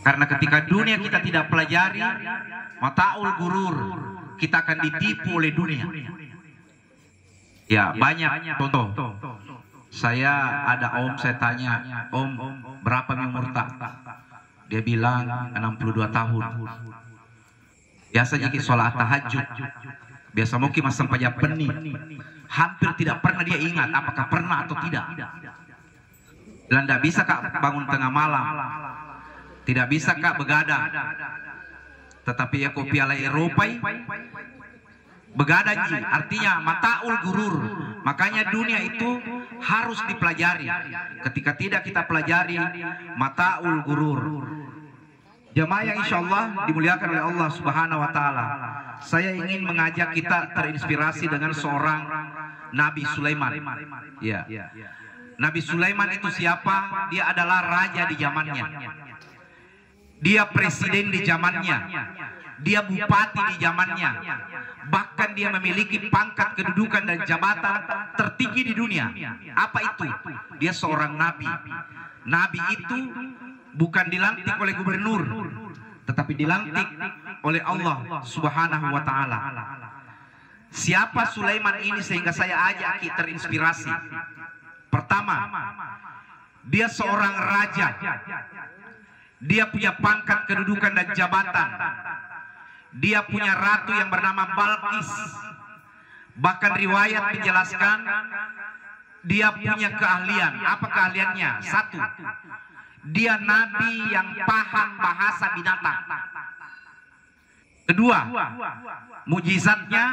Karena ketika dunia kita tidak pelajari, mataul gurur, kita akan ditipu oleh dunia. Ya, banyak contoh. Saya ada om, saya tanya, om berapa umur tak? Dia bilang 62 tahun. Biasa jika sholat tahajud, biasa mungkin masam pajak peni, hampir tidak pernah dia ingat apakah pernah atau tidak. Dan tidak bisa kak bangun tengah malam, tidak bisa kak begadang. Tetapi ya kok piala Eropa begadang, artinya mataul gurur. Makanya dunia itu harus dipelajari. Ketika tidak kita pelajari, mataul gurur. Jemaah yang insya Allah dimuliakan oleh Allah Subhanahu Wa Taala, saya ingin mengajak kita terinspirasi dengan seorang Nabi Sulaiman. Ya. Nabi Sulaiman itu siapa? Dia adalah raja di zamannya. Dia presiden di zamannya. Dia bupati di zamannya. Bahkan dia memiliki pangkat kedudukan dan jabatan tertinggi di dunia. Apa itu? Dia seorang nabi. Nabi itu bukan dilantik oleh gubernur, tetapi dilantik oleh Allah Subhanahu Wa Taala. Siapa Sulaiman ini sehingga saya ajak kita terinspirasi? Pertama, dia seorang raja. Dia punya pangkat kedudukan dan jabatan. Dia punya ratu yang bernama Balqis. Bahkan riwayat menjelaskan dia punya keahlian. Apa keahliannya? Satu, dia nabi yang paham bahasa binatang. Kedua, mujizatnya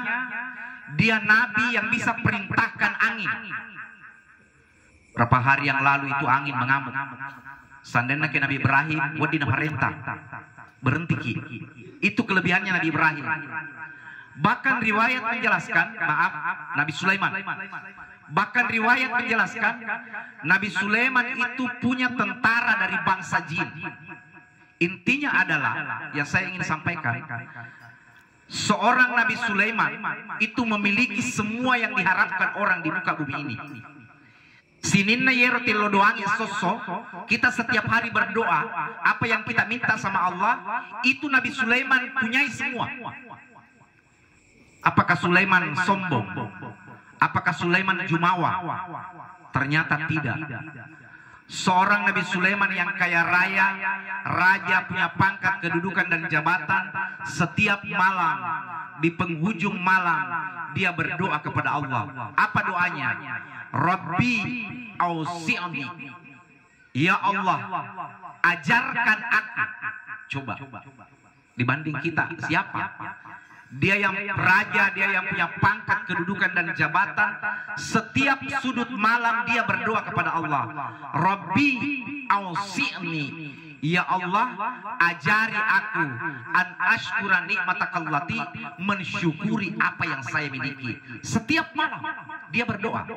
dia nabi yang bisa perintahkan angin. Berapa hari yang lalu itu angin mengamuk. Sandena ke Nabi Ibrahim, wadina perintah berhenti ki. Itu kelebihannya Nabi Ibrahim. Bahkan riwayat menjelaskan, Nabi Sulaiman. Bahkan riwayat menjelaskan Nabi Sulaiman itu punya tentara dari bangsa jin. Intinya adalah yang saya ingin sampaikan, seorang Nabi Sulaiman itu memiliki semua yang diharapkan orang di muka bumi ini. Sininna yerotil doangin sosok, kita setiap hari berdoa, apa yang kita minta sama Allah, itu Nabi Sulaiman punyai semua. Apakah Sulaiman sombong? Apakah Sulaiman jumawa? Ternyata tidak. Seorang Nabi Sulaiman yang kaya raya, raja, punya pangkat kedudukan dan jabatan, setiap malam di penghujung malam dia berdoa kepada Allah. Apa doanya? Rabbi ausi'ni, ya Allah ajarkan aku. Coba dibanding kita, siapa? Dia yang raja, dia yang punya pangkat kedudukan dan jabatan, setiap sudut malam dia berdoa kepada Allah. Rabbi ausi'ni, ya Allah ajari aku an ashkura nikmatakallati, mensyukuri apa yang saya miliki. Setiap malam dia berdoa.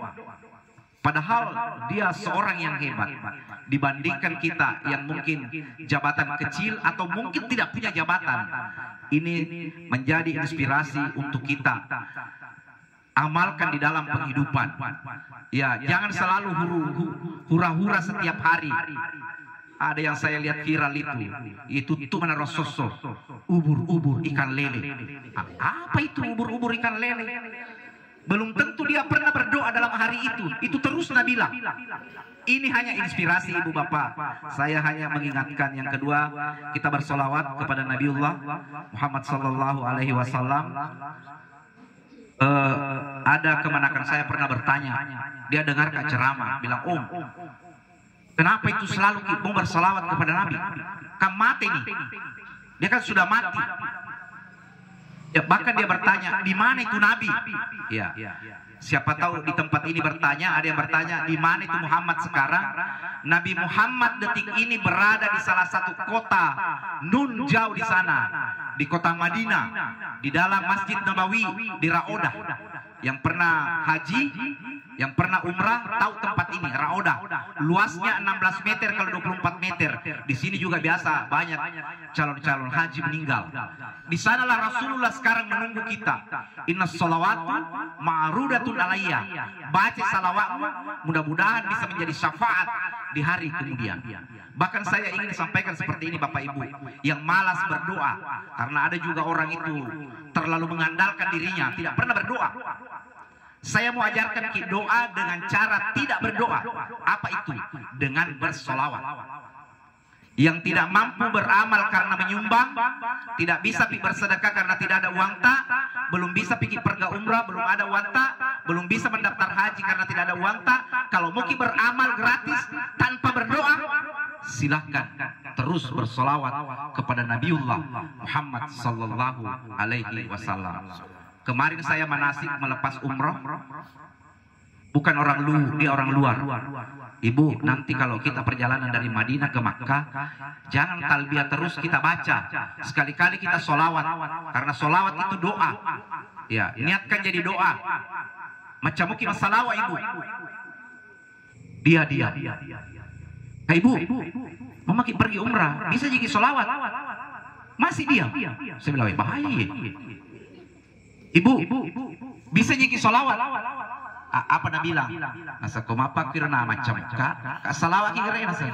Padahal dia seorang yang hebat dibandingkan kita yang mungkin jabatan kecil atau mungkin tidak punya jabatan. Ini menjadi inspirasi untuk kita amalkan di dalam penghidupan. Ya, jangan selalu hura-hura setiap hari. Ada yang saya lihat viral itu mana rososo, ubur-ubur ikan lele. Apa itu ubur-ubur ikan lele? Belum tentu dia pernah berdoa dalam hari itu terus Nabila. Ini hanya inspirasi ibu bapak. Saya hanya mengingatkan. Yang kedua, kita bersolawat kepada Nabiullah Muhammad Sallallahu Alaihi Wasallam. Ada kemenakan saya pernah bertanya, dia dengar kak ceramah, bilang, Om, kenapa itu selalu ibu bersolawat kepada Nabi? Kamu mati nih, dia kan sudah mati. Ya, bahkan dia bertanya, di mana itu Nabi? Ya, siapa tahu di tempat ini bertanya, ada yang bertanya, di mana itu Muhammad sekarang? Nabi Muhammad detik ini berada di salah satu kota nun jauh di sana, di kota Madinah, di dalam Masjid Nabawi di Raudah. Yang pernah haji Yang pernah umrah tahu tempat ini, Raudah. Luasnya 16 meter kalau 24 meter. Di sini juga biasa banyak calon-calon haji meninggal. Di sanalah Rasulullah sekarang menunggu kita. Inna sholawatu ma'rudatun alayya. Baca salawatmu, mudah-mudahan bisa menjadi syafaat di hari kemudian. Bahkan saya ingin sampaikan seperti ini Bapak Ibu, yang malas berdoa. Karena ada juga orang itu terlalu mengandalkan dirinya, tidak pernah berdoa. Saya mau ajarkan doa dengan cara tidak berdoa. Apa itu? Dengan bersolawat. Yang tidak mampu beramal karena menyumbang, tidak bisa pergi bersedekah karena tidak ada uang tak, belum bisa pergi pergi umrah, belum ada uang tak, belum bisa mendaftar haji karena tidak ada uang tak. Kalau mau beramal gratis tanpa berdoa, silahkan terus bersolawat kepada Nabiullah Muhammad sallallahu alaihi wasallam. Kemarin saya manasik melepas umroh, bukan orang dia orang luar. Ibu, nanti kalau kita perjalanan dari Madinah ke Makkah, jangan talbiyah terus kita baca. Sekali-kali kita solawat, karena solawat itu doa. Ya, niatkan jadi doa. Macam mungkin masalah ibu. Dia. Ibu, mama pergi umrah, bisa jadi solawat. Masih diam. Saya bilang, bahaya. Ibu, bisa jadi solawat. Apa nak bilang? Nasa kumapa kirna macam kak salawat kira nasa.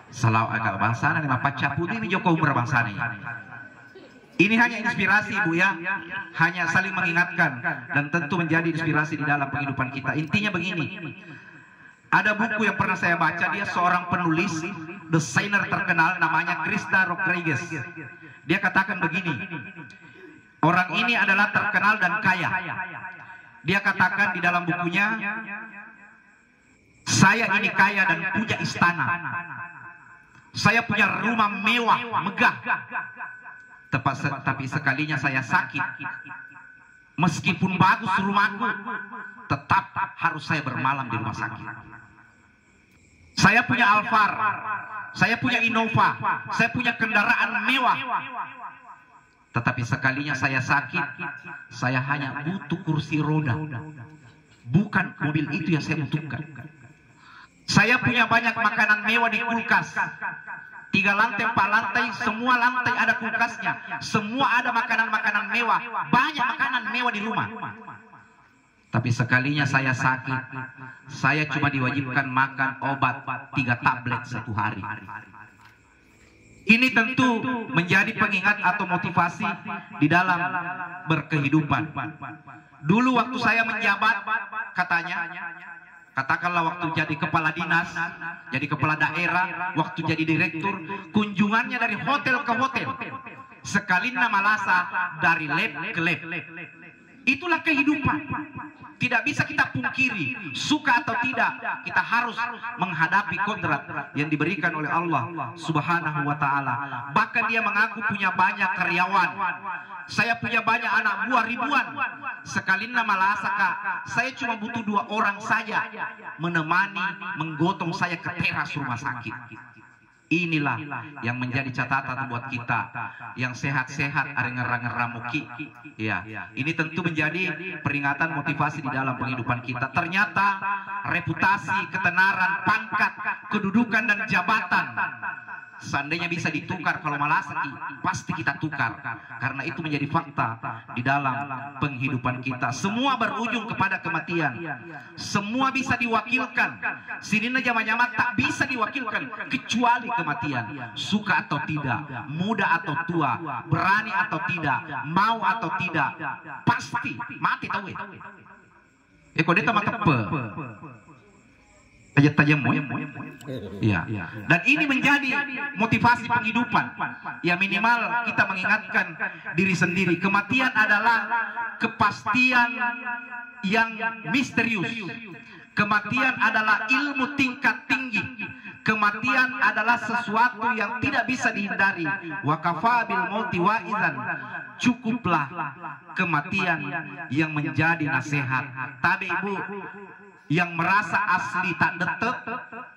Salawat agak bangsa na lima pacapu di Joko umrah bangsa ini. Ini hanya inspirasi Ibu ya, hanya saling mengingatkan dan tentu menjadi inspirasi di dalam kehidupan kita. Intinya begini, ada buku yang pernah saya baca, dia seorang penulis, desainer terkenal namanya Krista Rodriguez. Dia katakan begini, orang ini adalah terkenal dan kaya. Dia katakan di dalam bukunya, saya ini kaya dan punya istana. Saya punya rumah mewah, megah. Tapi sekalinya saya sakit, meskipun bagus rumahku, tetap harus saya bermalam di rumah sakit. Saya punya Alphard, saya punya Innova, saya punya kendaraan mewah. Tetapi sekalinya saya sakit, saya hanya butuh kursi roda. Bukan mobil itu yang saya butuhkan. Saya punya banyak makanan mewah di kulkas. 3 lantai, 4 lantai, semua lantai ada kulkasnya. Semua ada makanan-makanan mewah. Banyak makanan mewah di rumah. Tapi sekalinya saya sakit, saya cuma diwajibkan makan obat 3 tablet satu hari. Ini tentu menjadi pengingat atau motivasi di dalam berkehidupan. Dulu waktu saya menjabat, katakanlah waktu jadi kepala dinas, jadi kepala daerah, waktu jadi direktur, kunjungannya dari hotel ke hotel. Sekalinya malasa dari lab ke lab. Itulah kehidupan. Tidak bisa kita pungkiri, suka atau tidak, kita harus menghadapi kodrat yang diberikan oleh Allah Subhanahu wa ta'ala. Bahkan dia mengaku punya banyak karyawan. Saya punya banyak anak buah ribuan. Sekalinya malasa kak, saya cuma butuh 2 orang saja menemani, menggotong saya ke teras rumah sakit. Inilah yang menjadi catatan buat kita yang sehat-sehat are ngerang-ngeramuki. Ya, ini tentu menjadi peringatan motivasi di dalam kehidupan kita. Ternyata reputasi, ketenaran, pangkat, kedudukan dan jabatan seandainya bisa ditukar, kalau malasaki pasti kita tukar, karena itu menjadi fakta di dalam penghidupan kita. Semua berujung kepada kematian. Semua bisa diwakilkan. Sinina jama-jama tak bisa diwakilkan kecuali kematian. Suka atau tidak, muda atau tua, berani atau tidak, mau atau tidak, pasti mati tahu ya. Kok dia tak tepe aja tajam ya. Dan ini menjadi motivasi penghidupan. Ya minimal kita mengingatkan diri sendiri, kematian adalah kepastian yang misterius. Kematian adalah ilmu tingkat tinggi. Kematian adalah sesuatu yang tidak bisa dihindari. Wa kafa bil mauti wa'izan. Cukuplah kematian yang menjadi nasihat. Tapi Ibu, yang merasa asli tak detek,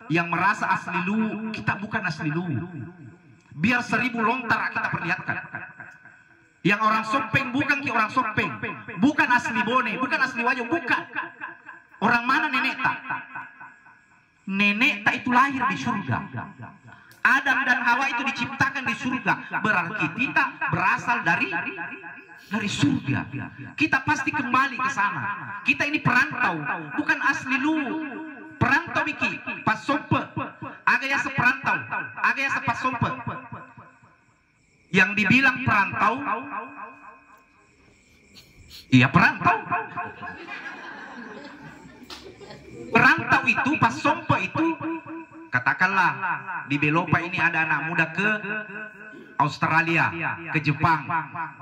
yang merasa asli lu, kita bukan asli lu. Biar 1000 lontar kita perlihatkan. Yang orang Sopeng bukan ke orang Sopeng, bukan asli Bone, bukan asli Wajo, bukan. Orang mana nenek tak? Nenek tak itu lahir di surga. Adam dan Hawa itu diciptakan di surga. Berarti kita berasal dari surga. Kita pasti kembali ke sana. Kita ini perantau, bukan asli lu. Perantau iki, pas sompe. Agaknya seperantau, agaknya sepas sompe. Yang dibilang perantau, iya perantau. Perantau itu pas sompe itu, katakanlah di Belopa ini ada anak muda ke Australia, ke Jepang,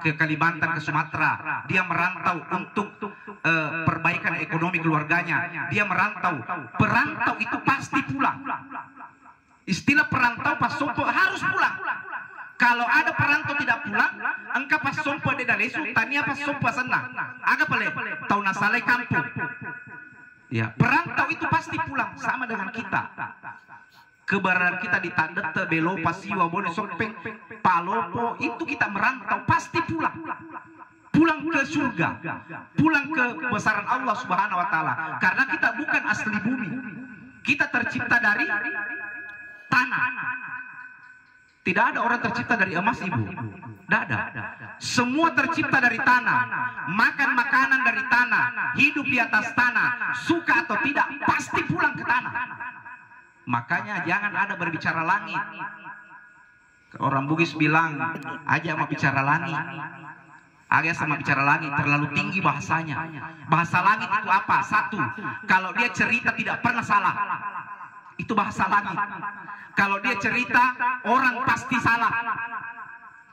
ke Kalimantan, ke Sumatera. Dia merantau untuk perbaikan ekonomi keluarganya. Dia merantau. Perantau itu pasti pulang. Istilah perantau pas sompe harus pulang. Kalau ada perantau tidak pulang, engkau pas sompe de dalesu, tania pas sompe sana. Aga pale, tau nasalai kampung. Ya, perantau itu pasti pulang, sama dengan kita. Keberadaan kita di Tandete, Belopa, Siwa, Bone, Sopeng, Palopo, itu kita merantau, pasti pulang. Pulang ke surga, pulang ke kebesaran Allah Subhanahu wa Ta'ala. Karena kita bukan asli bumi, kita tercipta dari tanah. Tidak ada orang tercipta dari emas, Ibu. Tidak ada. Semua tercipta dari tanah. Makan makanan dari tanah. Hidup di atas tanah. Suka atau tidak, pasti pulang ke tanah. Makanya jangan ada berbicara langit. Orang Bugis bilang, aja mau bicara langit. Agak sama bicara langit, terlalu tinggi bahasanya. Bahasa langit itu apa? Satu, kalau dia cerita tidak pernah salah. Itu bahasa langit. Kalau dia cerita, orang pasti salah.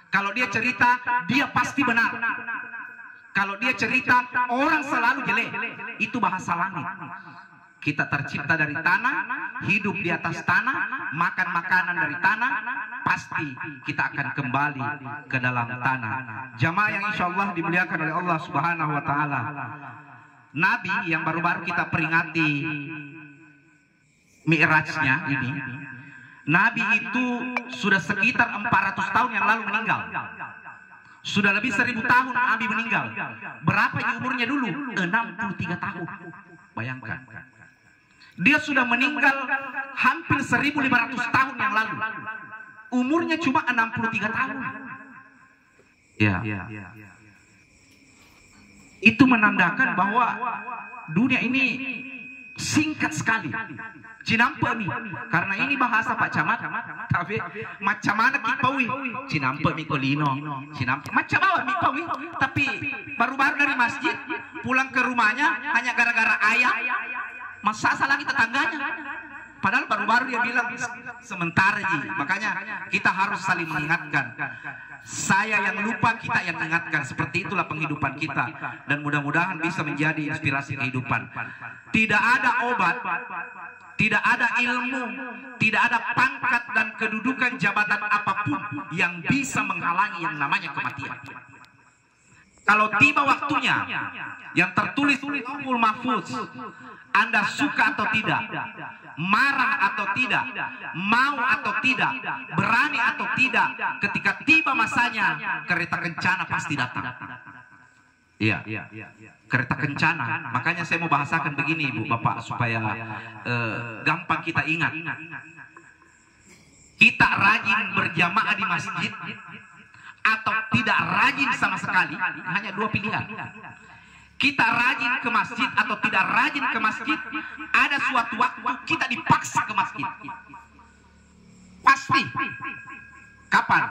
Kalau dia cerita, dia pasti benar. Kalau dia cerita, orang selalu jelek. Itu bahasa langit. Kita tercipta dari tanah, hidup di atas tanah, makan makanan dari tanah, pasti kita akan kembali ke dalam tanah. Jamaah yang insya Allah dimuliakan oleh Allah Subhanahu wa Ta'ala. Nabi yang baru-baru kita peringati Mi'rajnya ini, Nabi itu sudah sekitar 400 tahun yang lalu meninggal. Sudah lebih 1000 tahun Nabi meninggal. Berapa umurnya dulu? 63 tahun. Bayangkan. Dia sudah meninggal hampir 1500 tahun yang lalu. Umurnya cuma 63 tahun. Ya. Itu menandakan bahwa dunia ini singkat sekali. Cinampe mi, karena ini bahasa Pak Camat, tapi macam mana kipawi? Cinampe mi kolino, cinampe macam apa mi pawi? Tapi baru-baru dari masjid pulang ke rumahnya hanya gara-gara ayam, masa salah kita tetangganya. Padahal baru-baru dia bilang sementara ji. Makanya kita harus saling mengingatkan. Saya yang lupa, kita yang ingatkan. Seperti itulah penghidupan kita. Dan mudah-mudahan bisa menjadi inspirasi kehidupan. Tidak ada obat, tidak ada ilmu, tidak ada pangkat dan kedudukan jabatan apapun yang bisa menghalangi yang namanya kematian. Kalau tiba waktunya yang tertulis Lauhul Mahfuz, Anda suka atau tidak, marah atau tidak, mau atau tidak, berani atau tidak, ketika tiba masanya, kereta kencana pasti datang. Iya, kereta kencana. Makanya saya mau bahasakan begini, Ibu, Bapak, supaya gampang kita ingat. Kita rajin berjamaah di masjid atau tidak rajin sama sekali, hanya dua pilihan. Kita rajin ke masjid atau tidak rajin ke masjid, ada suatu waktu kita dipaksa ke masjid. Pasti. Kapan?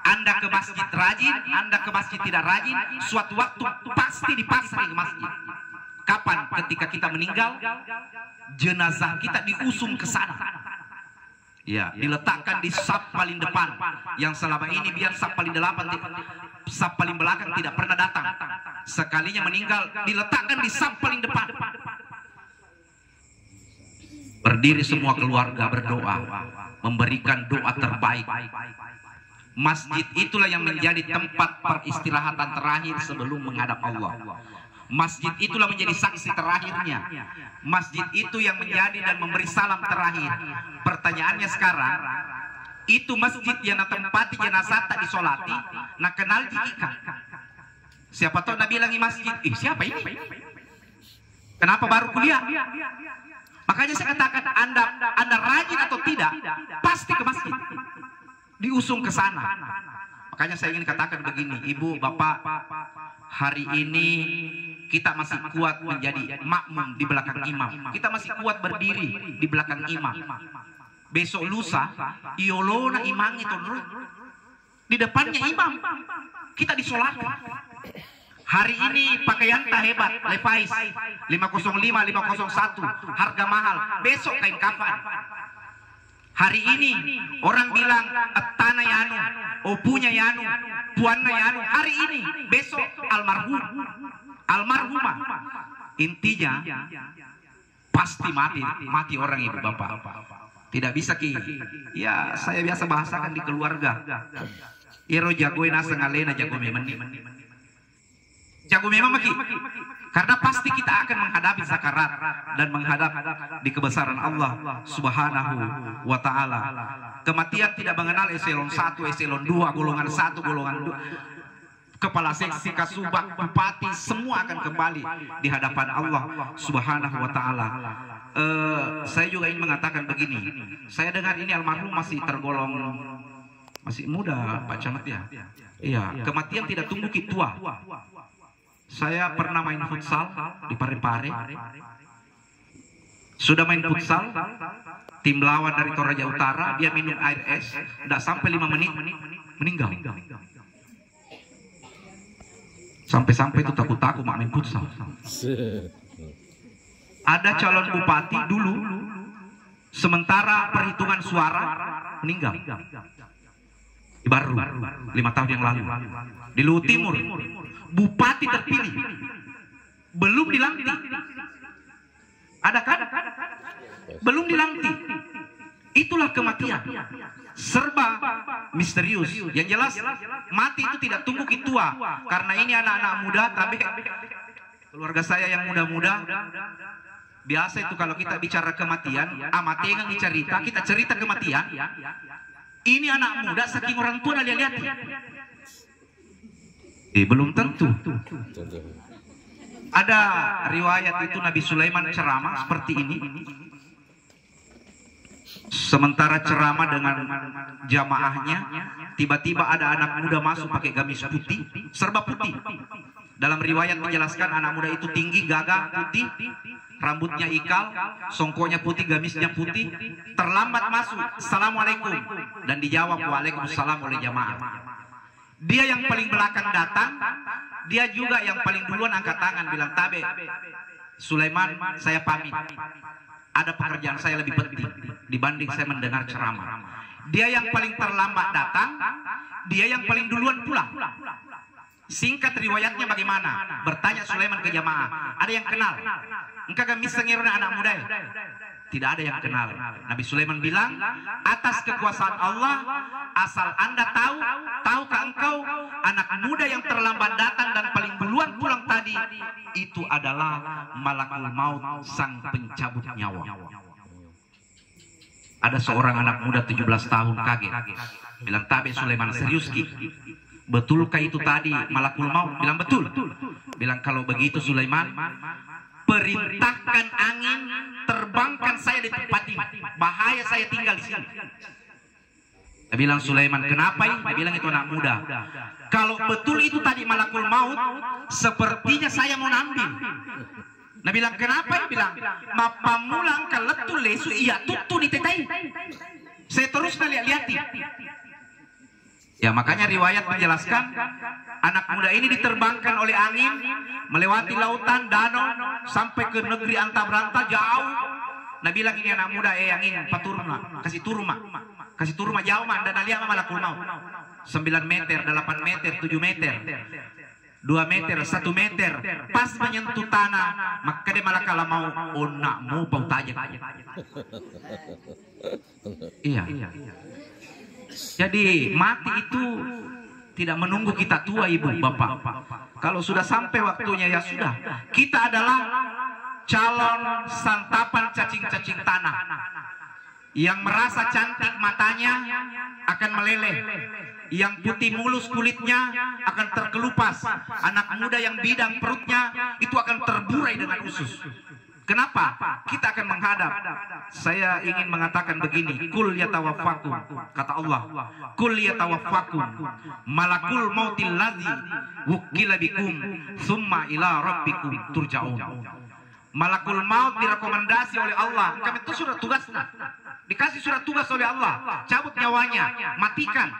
Anda ke masjid rajin, Anda ke masjid tidak rajin, suatu waktu pasti dipaksa ke masjid. Kapan? Ketika kita meninggal, jenazah kita diusung ke sana. Ya, diletakkan di saf paling depan. Yang selama ini biar saf paling saf paling belakang tidak pernah datang. Sekalinya meninggal, diletakkan di saf paling depan. Berdiri semua keluarga berdoa, memberikan doa terbaik. Masjid itulah yang menjadi tempat peristirahatan terakhir sebelum menghadap Allah. Masjid itulah menjadi saksi terakhirnya. Masjid itu yang menjadi dan memberi salam terakhir. Pertanyaannya sekarang, Itu masjid yang tempati jenazah tak disolati, nak kenal jika. Siapa tahu Nabi bilang masjid, siapa ini? Kenapa baru kuliah? Makanya saya katakan Anda rajin atau tidak, pasti ke masjid. Diusung ke sana. Makanya saya ingin katakan begini, Ibu, Bapak, hari ini kita masih kuat menjadi makmum di belakang imam. Kita masih kuat berdiri di belakang imam. Besok lusa, iolona imam itu di depannya imam. Kita disolatkan. Hari ini pakaian tak hebat, Levi's 505, 501, harga mahal. Besok kain kafan. Hari ini orang bilang tanah yanu, opunya yanu, puanna yanu. Hari ini, besok almarhum, almarhumah. Intinya pasti mati orang ibu bapak. Tidak bisa ya saya biasa bahasakan di keluarga. Iro jagoin asa ngalena jago memang. Jago memang maki. Karena pasti kita akan menghadapi sakarat dan menghadap di kebesaran Allah Subhanahu wa taala. Kematian tidak mengenal eselon 1, eselon 2, golongan 1, golongan 2. Kepala seksi, kasubag, bupati, semua akan kembali di hadapan Allah Subhanahu wa taala. Saya juga ingin mengatakan begini. Saya dengar ini almarhum masih tergolong masih muda, Pak Camat ya. Iya, kematian tidak tunggu tua. Saya pernah main futsal di Parepare. Sudah main futsal, tim lawan dari Toraja Utara, dia minum air es, tidak sampai 5 menit meninggal. Sampai-sampai itu takut-takut main futsal. Ada calon bupati dulu, sementara perhitungan suara meninggal. Baru 5 tahun yang lalu di Luhut Timur, bupati terpilih belum dilantik. Ada kan? Belum dilantik. Itulah kematian. Serba misterius. Yang jelas mati itu tidak tunggu tua. Karena ini anak-anak muda, tapi keluarga saya yang muda-muda. Biasa itu kalau kita bicara kematian, amatengang dicerita, kita cerita kematian. Ini anak muda saking orang tua lihat-lihat. Belum tentu. Ada riwayat itu Nabi Sulaiman ceramah seperti ini. Sementara ceramah dengan jamaahnya, tiba-tiba ada anak muda masuk pakai gamis putih, serba putih. Dalam riwayat menjelaskan anak muda itu tinggi, gagah, putih, rambutnya ikal, songkonya putih, gamisnya putih. Terlambat masuk, assalamualaikum, dan dijawab waalaikumsalam oleh jamaah. Dia yang paling belakang datang, dia juga yang paling duluan angkat tangan bilang, "Tabe, Sulaiman, saya pamit. Ada pekerjaan saya lebih penting dibanding saya mendengar ceramah." Dia yang paling terlambat datang, dia yang paling duluan pulang. Singkat riwayatnya bagaimana? Bertanya Sulaiman ke jamaah, ada yang kenal? Engkau gak bisa ngirna anak muda ya? Tidak ada yang kenal. Nabi Sulaiman bilang, atas kekuasaan Allah, asal Anda tahu, tahukah engkau anak muda yang terlambat datang dan paling duluan pulang tadi, itu adalah malakul maut, sang pencabut nyawa. Ada seorang anak muda 17 tahun kaget. Bilang, "Tabe Sulaiman, serius Ki? Betulkah itu tadi malakul maut?" Bilang, "Betul." Bilang, "Kalau begitu Sulaiman, perintahkan angin terbangkan saya di tempat ini. Bahaya saya tinggal di sini." Dia bilang, "Sulaiman, kenapa ini?" Dia bilang, "Itu anak muda. Kalau betul itu tadi malakul maut, sepertinya saya mau ambil." Nah bilang, "Kenapa?" Dia bilang, "Mapamulang kaletul lesu iya tutu di tetai." Saya terus lihat-lihatin. Ya makanya riwayat menjelaskan anak muda ini diterbangkan oleh angin melewati lautan, danau sampai ke negeri anta beranta jauh. Nah bilang, "Ini anak muda angin paturma, kasih turma jauh mah dan lihat malakul maut. 9 meter, 8 meter, 7 meter, 2 meter, 1 meter, pas menyentuh tanah, maka dia malah kalau mau onak mau bau tajam." Iya. Jadi mati itu tidak menunggu kita tua ibu bapak. Kalau sudah sampai waktunya ya sudah. Kita adalah calon santapan cacing-cacing tanah. Yang merasa cantik matanya akan meleleh. Yang putih mulus kulitnya akan terkelupas. Anak muda yang bidang perutnya itu akan terburai dengan usus. Kenapa? Kita akan menghadap. Saya ingin mengatakan begini, kul yatawaffakum, kata Allah, kul yatawaffakum malakul mautil ladzi wukila bikum summa ila rabbikum turja'un. Malakul maut direkomendasi oleh Allah. Kami itu surat tugas, dikasih surat tugas oleh Allah, cabut nyawanya, matikan.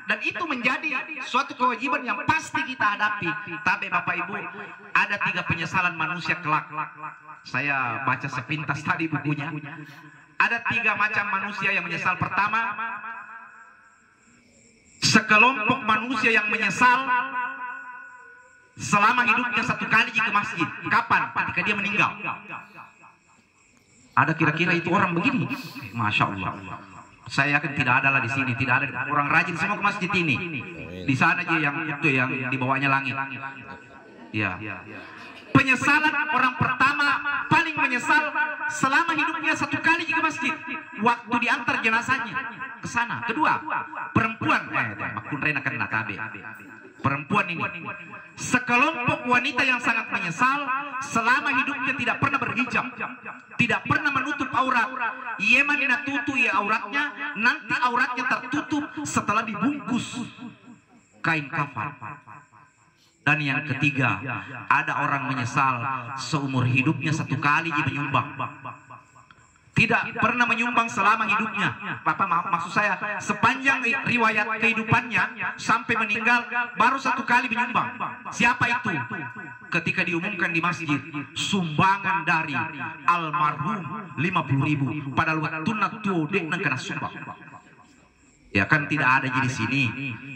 Dan itu menjadi suatu kewajiban yang pasti kita hadapi. Tapi Bapak Ibu, ada 3 penyesalan manusia kelak. Saya baca sepintas tadi bukunya. Ada 3 macam manusia yang menyesal. Pertama, sekelompok manusia yang menyesal selama hidupnya 1 kali ke masjid. Kapan? Ketika dia meninggal. Ada kira-kira itu orang begini? Masya Allah. Saya yakin tidak ada lah di sini. Tidak ada orang rajin semua ke masjid ini. Di sana aja yang itu yang dibawanya langit. Ya. Penyesalan orang pertama paling menyesal selama hidupnya 1 kali ke masjid. Waktu diantar jenazahnya ke sana. Kedua, perempuan. Perempuan ini, sekelompok wanita yang sangat menyesal selama hidupnya tidak pernah berhijab, tidak pernah menutup aurat. Ia mana tutui auratnya, nanti auratnya tertutup setelah dibungkus kain kafan. Dan yang ketiga, ada orang menyesal seumur hidupnya 1 kali menyumbang. Tidak pernah menyumbang selama hidupnya. Maksud saya, sepanjang riwayat kehidupannya sampai meninggal baru 1 kali menyumbang. Siapa itu? Ketika diumumkan di masjid, sumbangan dari almarhum 50.000. Pada waktu natu dek nang kena sumbang. Ya kan tidak ada di sini.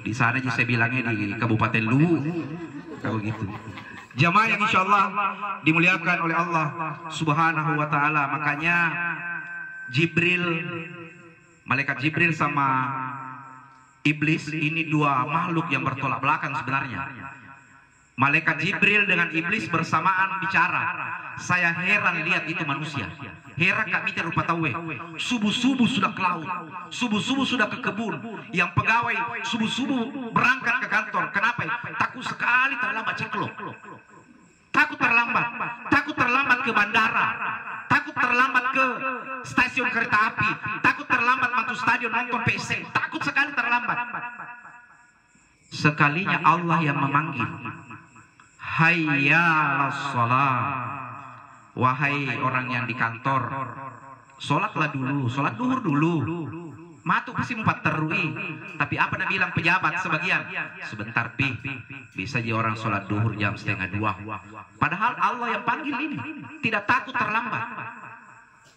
Di sana saya bilangnya di Kabupaten Luwu. Kalau gitu. Jamaah yang insya Allah dimuliakan oleh Allah Subhanahu wa Ta'ala. Makanya Jibril, malaikat Jibril sama iblis ini 2 makhluk yang bertolak belakang sebenarnya. Malaikat Jibril dengan iblis bersamaan bicara. Saya heran lihat itu manusia. Heran kami rupa tawe. Subuh-subuh sudah ke laut, subuh-subuh sudah ke kebun. Yang pegawai subuh-subuh berangkat ke kantor. Kenapa? Takut sekali terlambat ceklok. Takut terlambat ke bandara, takut terlambat ke stasiun kereta api, takut terlambat masuk stadion nonton PC, takut sekali terlambat. Sekalinya Allah yang memanggil, hayya lassalah, wahai orang yang di kantor, sholatlah dulu, sholat duhur dulu. Matu pasti 4 terui. Tapi apa nak bilang pejabat sebagian? Sebentar pi, bisa jadi orang sholat duhur jam 1:30. Padahal Allah yang panggil ini tidak takut terlambat.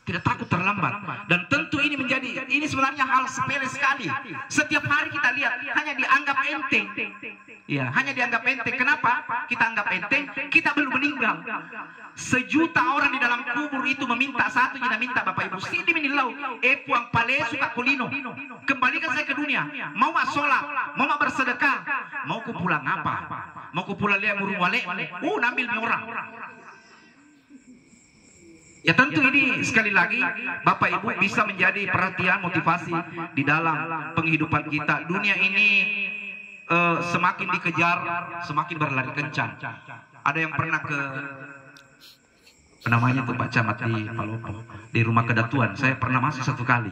Tidak takut terlambat. Dan tentu ini sebenarnya hal sepele sekali. Setiap hari kita lihat hanya dianggap enteng. Ya, hanya dianggap enteng. Kenapa kita anggap enteng? Kita belum meninggal. 1 juta orang di dalam kubur itu meminta satu, kita minta Bapak Ibu, sini minilau, puang pale suka kulino, kembalikan saya ke dunia. Mau sholat, mau bersedekah, mau ku pulang apa? Mau ku pulang lihat murung wale, nambil mi orang. Ya tentu ini sekali lagi Bapak Ibu bisa menjadi perhatian, motivasi di dalam penghidupan kita. Dunia ini semakin dikejar, semakin berlari kencang. Ada yang pernah ke namanya tuh Pak Camat di Palopo, di rumah kedatuan. Saya pernah masuk 1 kali.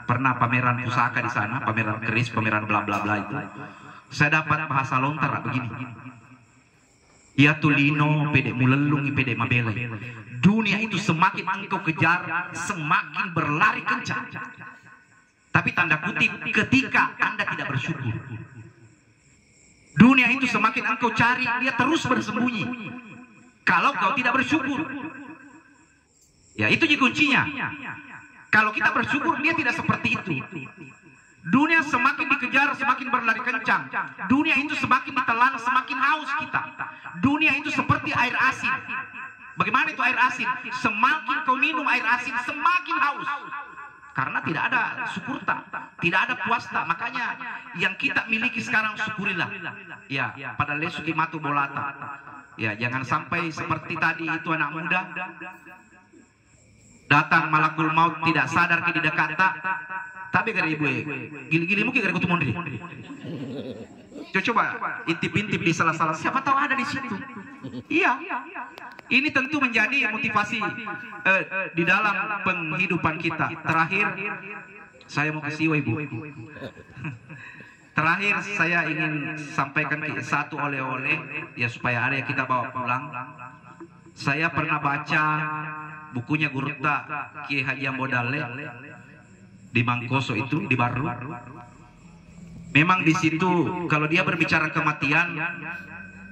Pernah pameran pusaka di sana, pameran keris, pameran bla bla bla itu. Saya dapat bahasa lontar begini. Ya tulino pede mulelung pede mabele. Dunia itu semakin engkau kejar, semakin berlari kencang. Tapi tanda kutip, ketika Anda tidak bersyukur. Dunia itu semakin engkau cari, dia terus bersembunyi. Kalau kau tidak bersyukur, ya itu kuncinya. Kalau kita bersyukur, dia tidak seperti itu. Dunia semakin dikejar, semakin berlari kencang. Dunia itu semakin ditelan, semakin haus kita. Dunia itu seperti air asin. Bagaimana itu air asin? Semakin kau minum air asin, semakin haus. Karena tidak ada syukurta, tidak ada puasta. Makanya yang kita miliki sekarang syukurilah. Ya, pada lesuki matu bolata. Ya, jangan sampai seperti tadi itu anak muda Datang malakul maut tidak sadar ke di dekat tak. Tapi gara ibu gili-gili mungkin gara kutu mondri. Coba intip-intip di salah-salah, siapa tahu ada di situ. Iya. Ini tentu menjadi motivasi di dalam penghidupan kita. Terakhir, saya mau kasih ibu. Terakhir saya ingin sampaikan satu oleh-oleh ya supaya ada yang kita bawa pulang. Saya pernah baca bukunya Gurta Kiai Haji Ambo Dalle di Mangkoso itu di Baru. Memang di situ kalau dia berbicara kematian,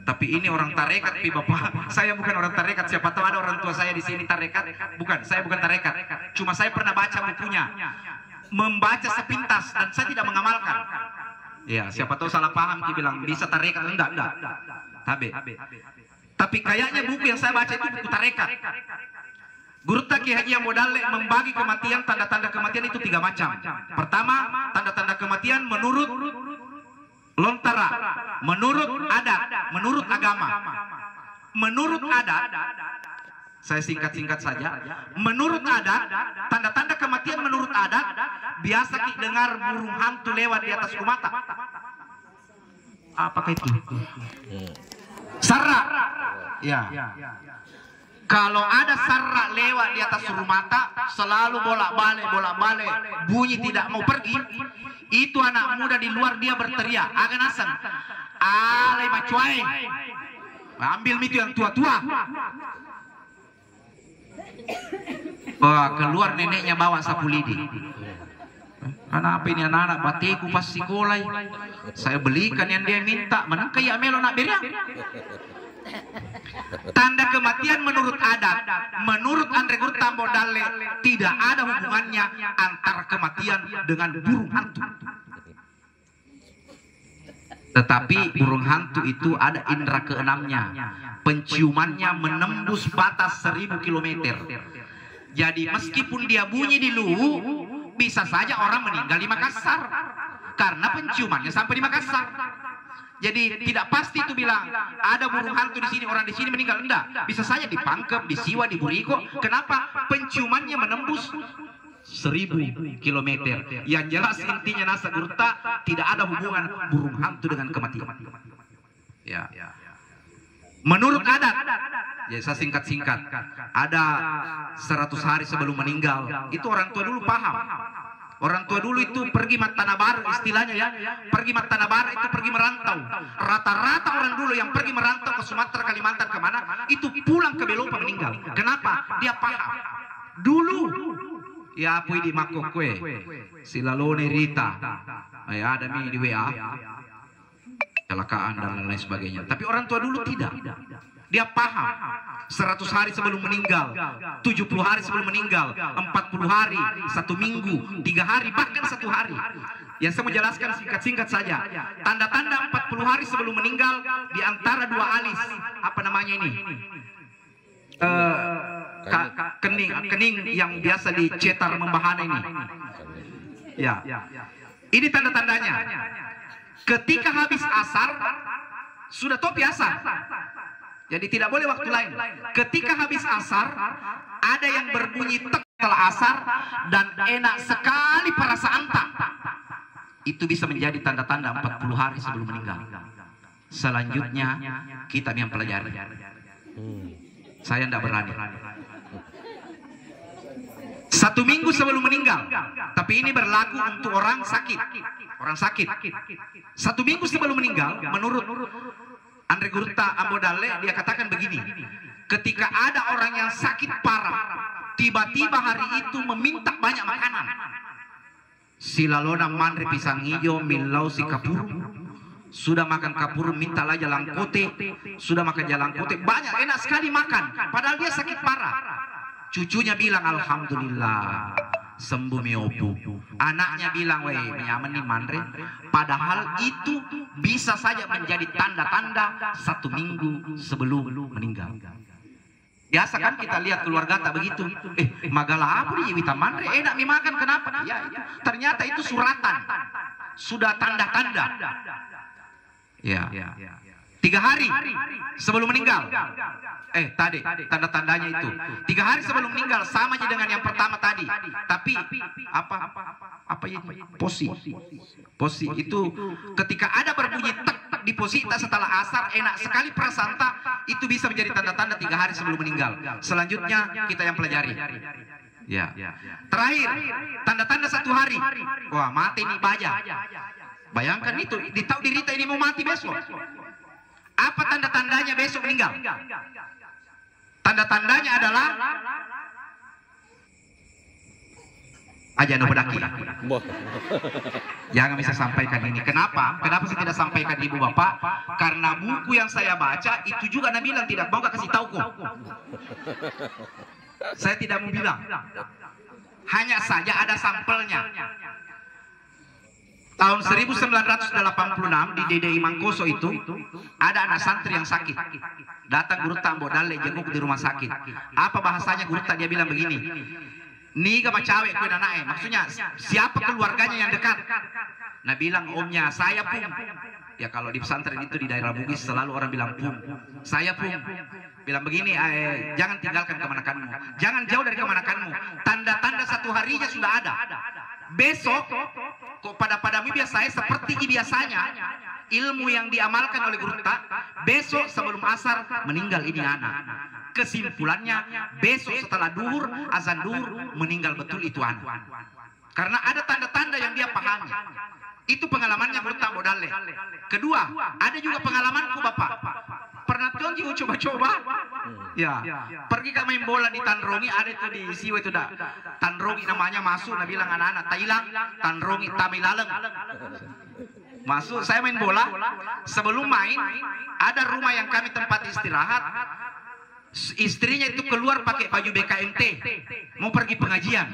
tapi ini orang tarekat, Bapak. Saya bukan orang tarekat. Siapa tahu ada orang tua saya di sini tarekat. Bukan, saya bukan tarekat. Cuma saya pernah baca bukunya, membaca sepintas dan saya tidak mengamalkan. Ya, siapa tahu salah paham, dia bilang bisa tarekat, enggak. Tapi kayaknya buku yang saya baca itu buku tarekat. Gurta Kiai Haji Ambo Dalle membagi kematian, tanda-tanda kematian itu 3 macam. Pertama, tanda-tanda kematian menurut lontara, menurut adat, menurut agama. Menurut adat, saya singkat-singkat saja. Menurut adat, tanda-tanda kematian menurut adat, biasa kita dengar burung hantu lewat di atas rumah tak? Apakah itu? Sara. Ya. Kalau ada sara lewat di atas rumah tak, selalu bolak-balik, bunyi tidak mau pergi. Itu anak muda di luar dia berteriak, agan asan, ale macuai, ambil itu yang tua-tua. Keluar neneknya bawa sapu lidi. Kenapa ini anak-anak batiku pas sekolai? Saya belikan yang dia minta, mana kayak melo nak beria. Tanda kematian menurut adat, menurut Andre Gurta Ambo Dalle, tidak ada hubungannya antara kematian dengan burung hantu. Tetapi burung hantu itu ada indera keenamnya, penciumannya menembus batas 1000 km. Jadi meskipun dia bunyi di Luwu, bisa saja orang meninggal di Makassar karena penciumannya sampai di Makassar. Jadi tidak pasti itu bilang ada burung hantu di sini, orang di sini meninggal, enggak. Bisa saja di Pangkep, di Siwa, di Buriko. Kenapa? Penciumannya menembus 1000 km. Yang jelas intinya Nasa Gurta tidak ada hubungan burung hantu dengan kematian. Ya. Menurut adat, ya saya singkat-singkat, ada 100 hari sebelum meninggal. Itu orang tua dulu paham. Orang tua dulu itu pergi matanabar, istilahnya ya, pergi matanabar itu pergi merantau. Rata-rata orang dulu yang pergi merantau ke Sumatera, Kalimantan, kemana, itu pulang ke Belopa meninggal. Kenapa? Dia paham. Dulu, ya apa di Makokwe, Silalone Rita, ya ada di WA, kecelakaan dan lain sebagainya. Tapi orang tua dulu tidak. Dia paham 100 hari sebelum meninggal, 70 hari sebelum meninggal, 40 hari, 1 minggu, 3 hari, bahkan 1 hari. Yang saya menjelaskan singkat-singkat saja. Tanda-tanda 40 hari sebelum meninggal di antara 2 alis, apa namanya ini? Kening yang biasa dicetar membahana ini. Ya. Ini tanda-tandanya. Ketika habis asar, sudah topi asar. Jadi tidak boleh waktu lain. Ketika habis asar, ada yang berbunyi tek setelah asar dan enak sekali perasaan tak. Itu bisa menjadi tanda-tanda 40 hari sebelum meninggal. Selanjutnya kita yang pelajari. Saya tidak berani. 1 minggu sebelum meninggal. Tapi ini berlaku untuk orang sakit. Orang sakit. 1 minggu sebelum meninggal, menurut Andre Gurta Ambo Dalle, dia katakan begini, ketika ada orang yang sakit parah, tiba-tiba hari itu meminta banyak makanan. Silalona mandre pisang hijau, milau si kapur. Sudah makan kapur, minta lah jalan kote. Sudah makan jalan kote, banyak, enak sekali makan. Padahal dia sakit parah. Cucunya bilang, alhamdulillah, sembuh miopu. Anaknya bilang, weh, menyaman nih mandre. Padahal itu bisa saja menjadi tanda-tanda 1 minggu sebelum meninggal. Biasa kan kita lihat keluarga tak begitu. Magalah apa nih Wita mandre, enak nih makan, kenapa? Ya, ternyata itu suratan. Sudah tanda-tanda. Ya. 3 hari sebelum meninggal. Tadi tanda-tandanya itu 3 hari sebelum meninggal, sama aja dengan yang pertama tadi. Tapi apa ini? Posi itu ketika ada berbunyi tek di posita setelah asar, enak sekali prasanta, itu bisa menjadi tanda-tanda 3 hari sebelum meninggal. Selanjutnya kita yang pelajari. Ya. Terakhir, tanda-tanda 1 hari. Wah, mati nih baja. Bayangkan itu, ditahu dirita ini mau mati besok. Apa tanda-tandanya besok meninggal? Tanda-tandanya adalah aja bedaki. Jangan bisa sampaikan ini. Kenapa? Kenapa saya tidak sampaikan ibu bapak? Karena buku yang saya baca itu juga Nabi bilang tidak mau kasih tahu kok. Saya tidak mau bilang. Hanya saja ada sampelnya. Tahun 1986 di DDI Mangkoso itu ada anak santri yang sakit. Datang guru Tambo Dalle jenguk di rumah sakit. Apa bahasanya guru dia bilang begini. Niga macawe kue nanae. Maksudnya siapa keluarganya yang dekat? Nah bilang omnya saya pun. Ya kalau di pesantren itu di daerah Bugis selalu orang bilang pun. Saya pun. Bilang begini, jangan tinggalkan kemanakanmu. Jangan jauh dari kemanakanmu. Tanda-tanda 1 harinya sudah ada. Besok kok pada biasanya seperti biasanya ilmu yang diamalkan oleh guru tak, besok sebelum asar meninggal ini anak. Kesimpulannya besok setelah duhur, azan duhur meninggal betul itu anak. Karena ada tanda-tanda yang dia pahami. Itu pengalamannya guru tak modalnya. Kedua, ada juga pengalamanku bapak. Pernah tuh coba-coba, ya, pergi ke main bola di Tanrongi, ada itu di Siwa itu dah. Tanrongi namanya masuk, nah bilang anak-anak Thailand, Tanrongi Tamilaleng. Masuk, saya main bola, sebelum main, ada rumah yang kami tempat istirahat, istrinya itu keluar pakai baju BKMT, mau pergi pengajian.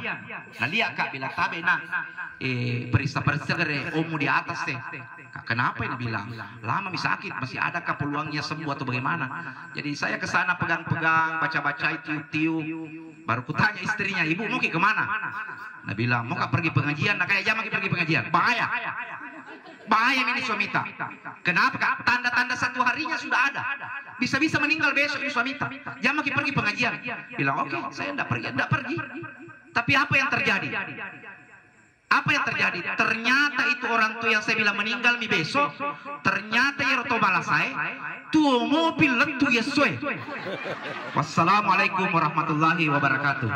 Nah lihat kak, bilang tabe nah, perisa-perisa omu di atas teh. Kenapa ini bilang? Lama bisa sakit, masih adakah peluangnya sembuh atau bagaimana? Jadi saya ke sana pegang-pegang, baca-baca, tiup-tiup. Baru kutanya istrinya, ibu mau kemana? Nah bilang, mau pergi pengajian? Nah kayak jam pergi pengajian, bahaya. Bahaya ini suamita. Kenapa? Tanda-tanda 1 harinya sudah ada. Bisa-bisa meninggal besok ini suamita. Jam pergi pengajian. Bilang, oke, saya tidak pergi. Tapi apa yang terjadi? Apa yang terjadi? Ternyata itu orang tua yang saya bilang meninggal mi besok, ternyata ya roto balas saya tuh mobil lentu ya soe. Wassalamualaikum warahmatullahi wabarakatuh.